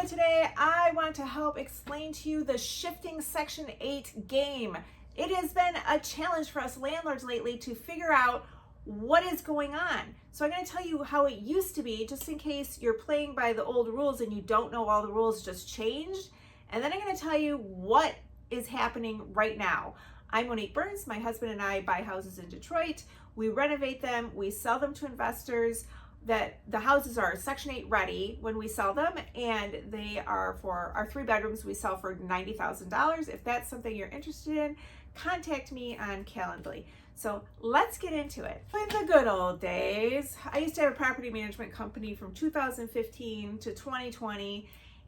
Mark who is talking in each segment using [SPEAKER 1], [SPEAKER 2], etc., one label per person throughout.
[SPEAKER 1] today I want to help explain to you the shifting Section 8 game. It has been a challenge for us landlords lately to figure out what is going on. So I'm going to tell you how it used to be, just in case you're playing by the old rules and you don't know all the rules just changed. And then I'm going to tell you what is happening right now. I'm Monique Burns. My husband and I buy houses in Detroit. We renovate them. We sell them to investors. That the houses are Section 8 ready when we sell them, and they are for our 3 bedrooms we sell for $90,000. If that's something you're interested in, contact me on Calendly. So let's get into it. In the good old days, I used to have a property management company from 2015 to 2020,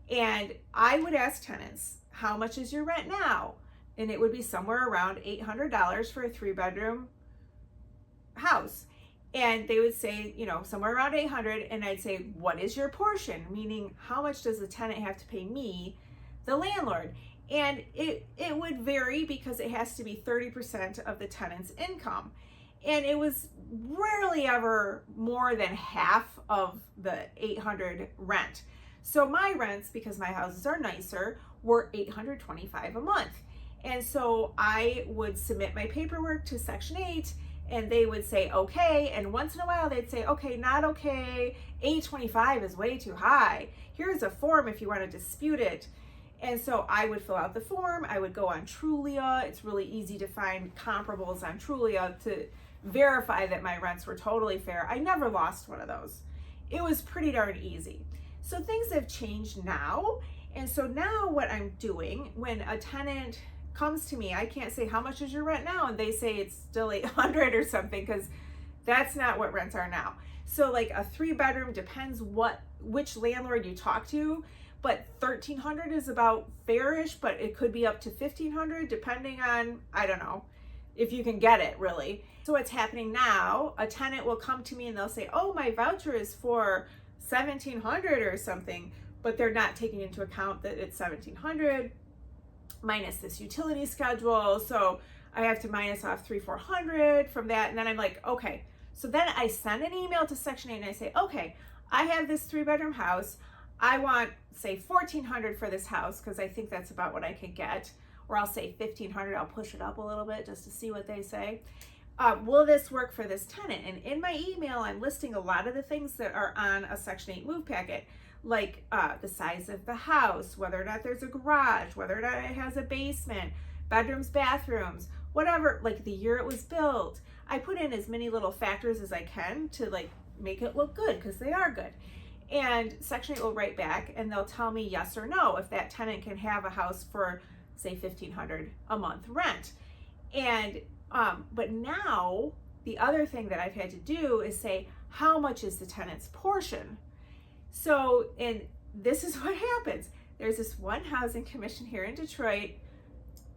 [SPEAKER 1] and I would ask tenants, how much is your rent now? And it would be somewhere around $800 for a 3-bedroom house. And they would say, somewhere around 800, and I'd say, what is your portion? Meaning, how much does the tenant have to pay me, the landlord? And it would vary because it has to be 30% of the tenant's income. And it was rarely ever more than half of the 800 rent. So my rents, because my houses are nicer, were $825 a month. And so I would submit my paperwork to Section 8, and they would say, okay, and once in a while they'd say, okay, not okay, $825 is way too high. Here's a form if you want to dispute it. And so I would fill out the form, I would go on Trulia. It's really easy to find comparables on Trulia to verify that my rents were totally fair. I never lost one of those. It was pretty darn easy. So things have changed now. And so now what I'm doing when a tenant comes to me, I can't say, how much is your rent now? And they say it's still 800 or something, because that's not what rents are now. So like a 3-bedroom, depends which landlord you talk to, but 1,300 is about fairish, but it could be up to 1,500 depending on, I don't know, if you can get it really. So what's happening now, a tenant will come to me and they'll say, oh, my voucher is for 1,700 or something, but they're not taking into account that it's 1,700 minus this utility schedule. So I have to minus off 300-400 from that. And then I'm like, okay. So then I send an email to Section 8 and I say, okay, I have this 3-bedroom house. I want, say, $1,400 for this house, because I think that's about what I could get. Or I'll say $1,500. I'll push it up a little bit just to see what they say. Will this work for this tenant? And in my email, I'm listing a lot of the things that are on a Section 8 move packet, like the size of the house, whether or not there's a garage, whether or not it has a basement, bedrooms, bathrooms, whatever, like the year it was built. I put in as many little factors as I can to make it look good, because they are good. And Section 8 will write back and they'll tell me yes or no if that tenant can have a house for, say, $1,500 a month rent. And but now the other thing that I've had to do is say, how much is the tenant's portion? So, and this is what happens. There's this one housing commission here in Detroit,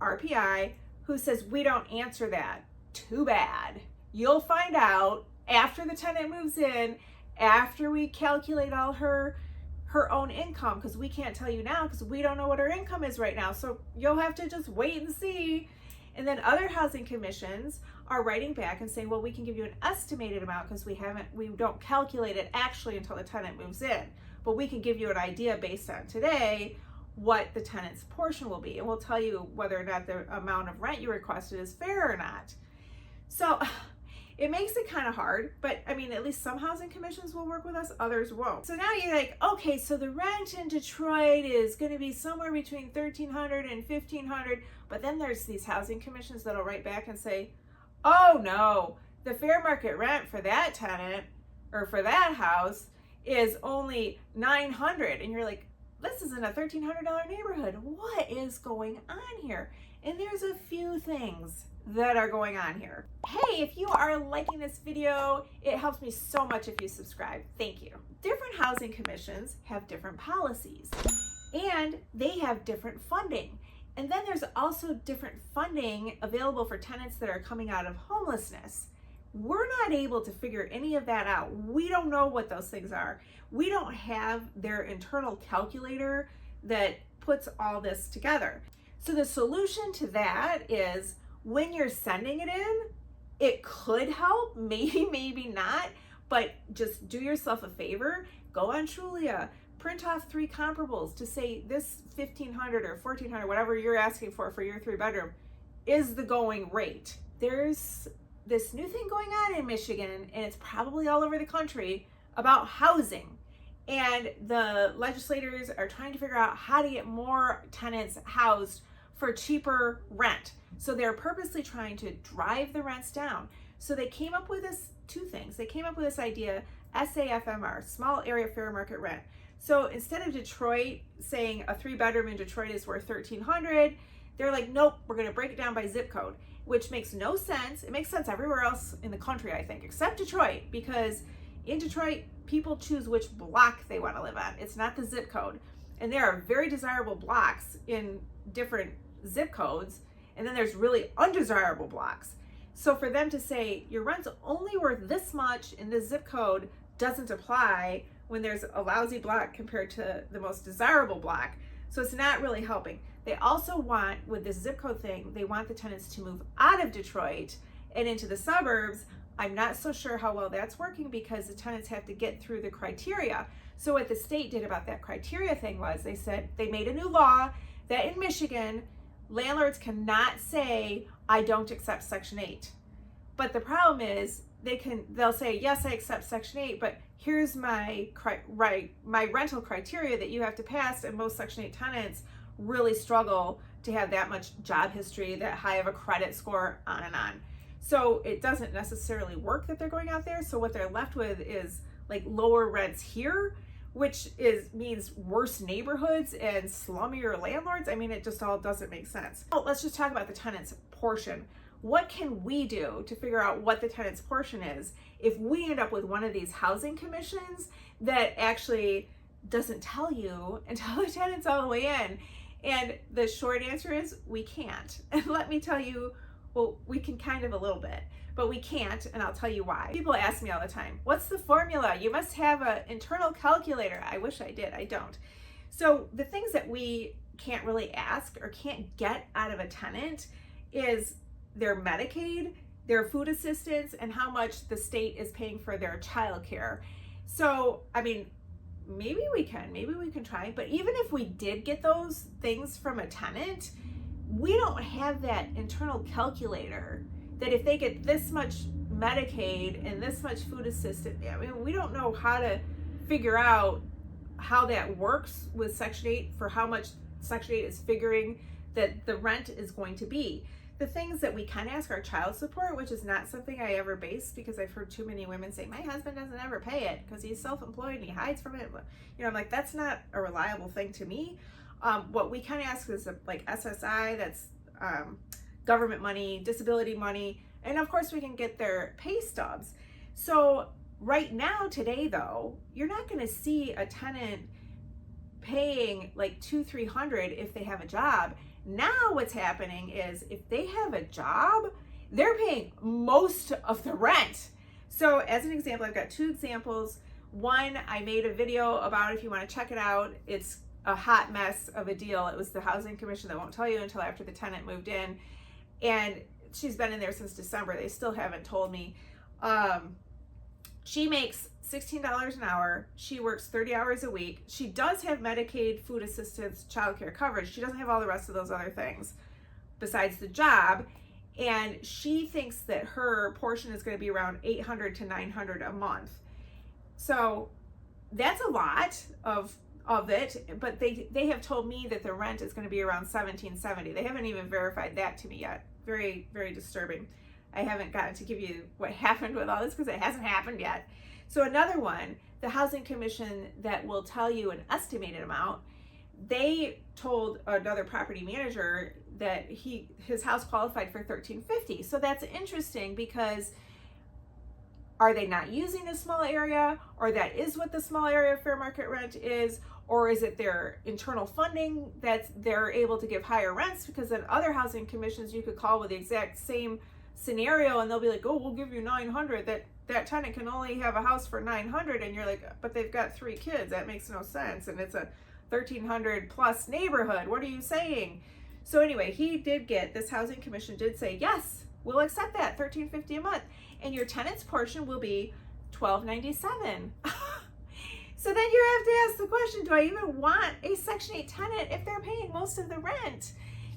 [SPEAKER 1] RPI, who says, we don't answer that. Too bad. You'll find out after the tenant moves in, after we calculate all her own income, because we can't tell you now because we don't know what her income is right now. So you'll have to just wait and see. And then other housing commissions are writing back and saying, well, we can give you an estimated amount because we don't calculate it actually until the tenant moves in, but we can give you an idea based on today what the tenant's portion will be, and we'll tell you whether or not the amount of rent you requested is fair or not. So it makes it kind of hard, but I mean, at least some housing commissions will work with us, others won't. So now you're like, okay, so the rent in Detroit is going to be somewhere between $1,300 and $1,500, but then there's these housing commissions that'll write back and say, oh no, the fair market rent for that tenant or for that house is only $900. And you're like, this isn't a $1,300 neighborhood. What is going on here? And there's a few things that are going on here. Hey, if you are liking this video, it helps me so much if you subscribe. Thank you. Different housing commissions have different policies, and they have different funding. And then there's also different funding available for tenants that are coming out of homelessness. We're not able to figure any of that out. We don't know what those things are. We don't have their internal calculator that puts all this together. So the solution to that is, when you're sending it in, it could help, maybe not, but just do yourself a favor, go on Trulia, print off 3 comparables to say this 1,500 or 1,400, whatever you're asking for your 3-bedroom, is the going rate. There's this new thing going on in Michigan, and it's probably all over the country, about housing. And the legislators are trying to figure out how to get more tenants housed for cheaper rent. So they're purposely trying to drive the rents down. So they came up with this 2 things. They came up with this idea, SAFMR, small area fair market rent. So instead of Detroit saying a 3-bedroom in Detroit is worth $1,300, they're like, nope, we're going to break it down by zip code, which makes no sense. It makes sense everywhere else in the country, I think, except Detroit, because in Detroit, people choose which block they want to live on. It's not the zip code. And there are very desirable blocks in different zip codes, and then there's really undesirable blocks. So for them to say your rent's only worth this much in this zip code doesn't apply when there's a lousy block compared to the most desirable block. So it's not really helping. They also want, with this zip code thing, they want the tenants to move out of Detroit and into the suburbs. I'm not so sure how well that's working because the tenants have to get through the criteria. So what the state did about that criteria thing was they said they made a new law that in Michigan, landlords cannot say, I don't accept Section 8. But the problem is they'll say, yes, I accept Section 8, but here's my rental criteria that you have to pass, and most Section 8 tenants really struggle to have that much job history, that high of a credit score, on and on. So it doesn't necessarily work that they're going out there. So what they're left with is like lower rents here, which means worse neighborhoods and slummier landlords. I mean, it just all doesn't make sense. Well, let's just talk about the tenant's portion. What can we do to figure out what the tenant's portion is if we end up with one of these housing commissions that actually doesn't tell you until the tenant's all the way in? And the short answer is we can't. And let me tell you, well, we can kind of a little bit, but we can't, and I'll tell you why. People ask me all the time, what's the formula? You must have an internal calculator. I wish I did, I don't. So the things that we can't really ask or can't get out of a tenant is their Medicaid, their food assistance, and how much the state is paying for their childcare. So, I mean, maybe we can try, but even if we did get those things from a tenant, we don't have that internal calculator that if they get this much Medicaid and this much food assistance, I mean, we don't know how to figure out how that works with Section 8 for how much Section 8 is figuring that the rent is going to be. The things that we can ask are child support, which is not something I ever base because I've heard too many women say, my husband doesn't ever pay it because he's self-employed and he hides from it. I'm like, that's not a reliable thing to me. What we can ask is like SSI, that's government money, disability money, and of course we can get their pay stubs. So right now, today though, you're not going to see a tenant paying like $200-300 if they have a job. Now what's happening is if they have a job, they're paying most of the rent. So as an example, I've got 2 examples. One, I made a video about, if you want to check it out. It's a hot mess of a deal. It was the housing commission that won't tell you until after the tenant moved in, and she's been in there since December. They still haven't told me. She makes $16 an hour. She works 30 hours a week. She does have Medicaid, food assistance, childcare coverage. She doesn't have all the rest of those other things besides the job. And she thinks that her portion is going to be around $800 to $900 a month. So that's a lot of it, but they have told me that the rent is going to be around $1,770. They haven't even verified that to me yet. Very, very disturbing. I haven't gotten to give you what happened with all this because it hasn't happened yet. So another one, the Housing Commission that will tell you an estimated amount, they told another property manager that his house qualified for $1,350. So that's interesting because are they not using a small area, or that is what the small area fair market rent is, or is it their internal funding that they're able to give higher rents? Because in other housing commissions you could call with the exact same scenario and they'll be like, oh, we'll give you $900. That tenant can only have a house for $900, and you're like, but they've got 3 kids. That makes no sense, and it's a $1,300 plus neighborhood. What are you saying? So anyway, this housing commission did say, yes, we'll accept that, $1,350 a month, and your tenant's portion will be $1,297. So then you have to ask the question, do I even want a Section 8 tenant if they're paying most of the rent?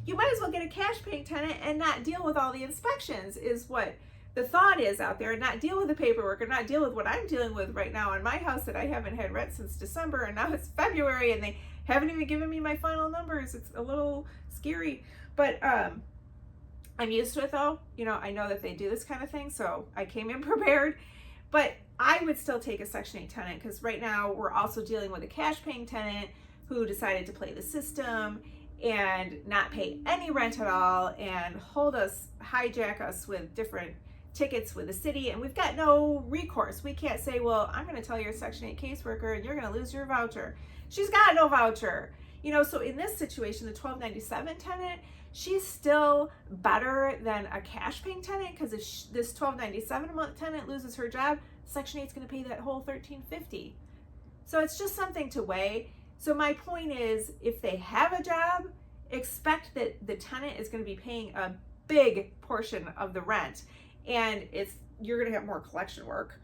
[SPEAKER 1] You might as well get a cash paying tenant and not deal with all the inspections, is what the thought is out there, and not deal with the paperwork, or not deal with what I'm dealing with right now in my house that I haven't had rent since December, and now it's February and they haven't even given me my final numbers. It's a little scary, but I'm used to it though. You know, I know that they do this kind of thing, so I came in prepared. But I would still take a Section 8 tenant, because right now we're also dealing with a cash paying tenant who decided to play the system and not pay any rent at all and hijack us with different tickets with the city, and we've got no recourse. We can't say, well, I'm going to tell your Section 8 caseworker and you're going to lose your voucher. She's got no voucher. You know, so in this situation, the 1297 tenant, she's still better than a cash paying tenant, because if this 1297 a month tenant loses her job, Section 8 is going to pay that whole 1350. So it's just something to weigh. So my point is, if they have a job, expect that the tenant is going to be paying a big portion of the rent, and you're going to have more collection work.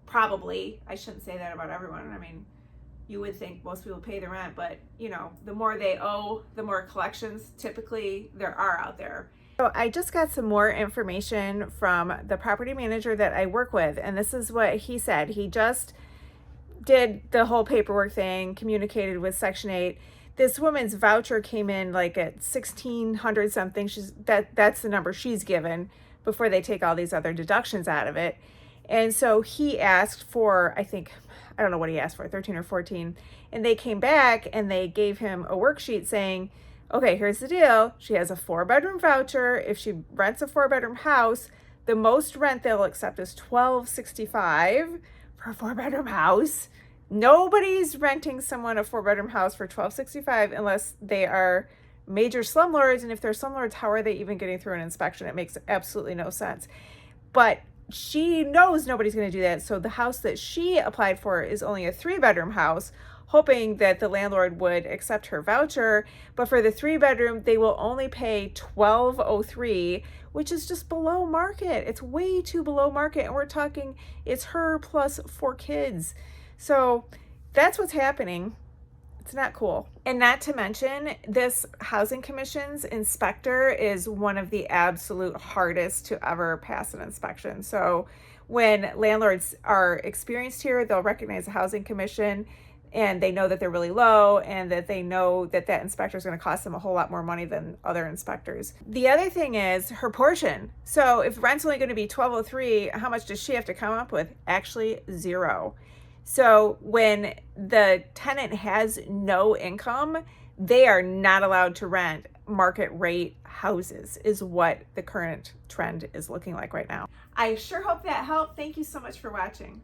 [SPEAKER 1] Probably. I shouldn't say that about everyone. I mean, you would think most people pay the rent, but you know, the more they owe, the more collections typically there are out there. So I just got some more information from the property manager that I work with, and this is what he said. He just did the whole paperwork thing, communicated with Section 8. This woman's voucher came in like at 1,600 something. That's the number she's given before they take all these other deductions out of it. And so he asked for, I don't know what he asked for, 13 or 14. And they came back and they gave him a worksheet saying, okay, here's the deal. She has a 4-bedroom voucher. If she rents a 4-bedroom house, the most rent they'll accept is $1,265 for a 4-bedroom house. Nobody's renting someone a 4-bedroom house for $1,265 unless they are major slumlords. And if they're slumlords, how are they even getting through an inspection? It makes absolutely no sense. But she knows nobody's going to do that. So the house that she applied for is only a 3-bedroom house, hoping that the landlord would accept her voucher. But for the 3-bedroom, they will only pay $1,203, which is just below market. It's way too below market. And we're talking, it's her plus 4 kids. So that's what's happening. It's not cool. And not to mention, this Housing Commission's inspector is one of the absolute hardest to ever pass an inspection. So when landlords are experienced here, they'll recognize the Housing Commission, and they know that they're really low, and that they know that that inspector is going to cost them a whole lot more money than other inspectors. The other thing is her portion. So if rent's only going to be $1,203, how much does she have to come up with? Actually, $0. So when the tenant has no income, they are not allowed to rent market rate houses, is what the current trend is looking like right now. I sure hope that helped. Thank you so much for watching.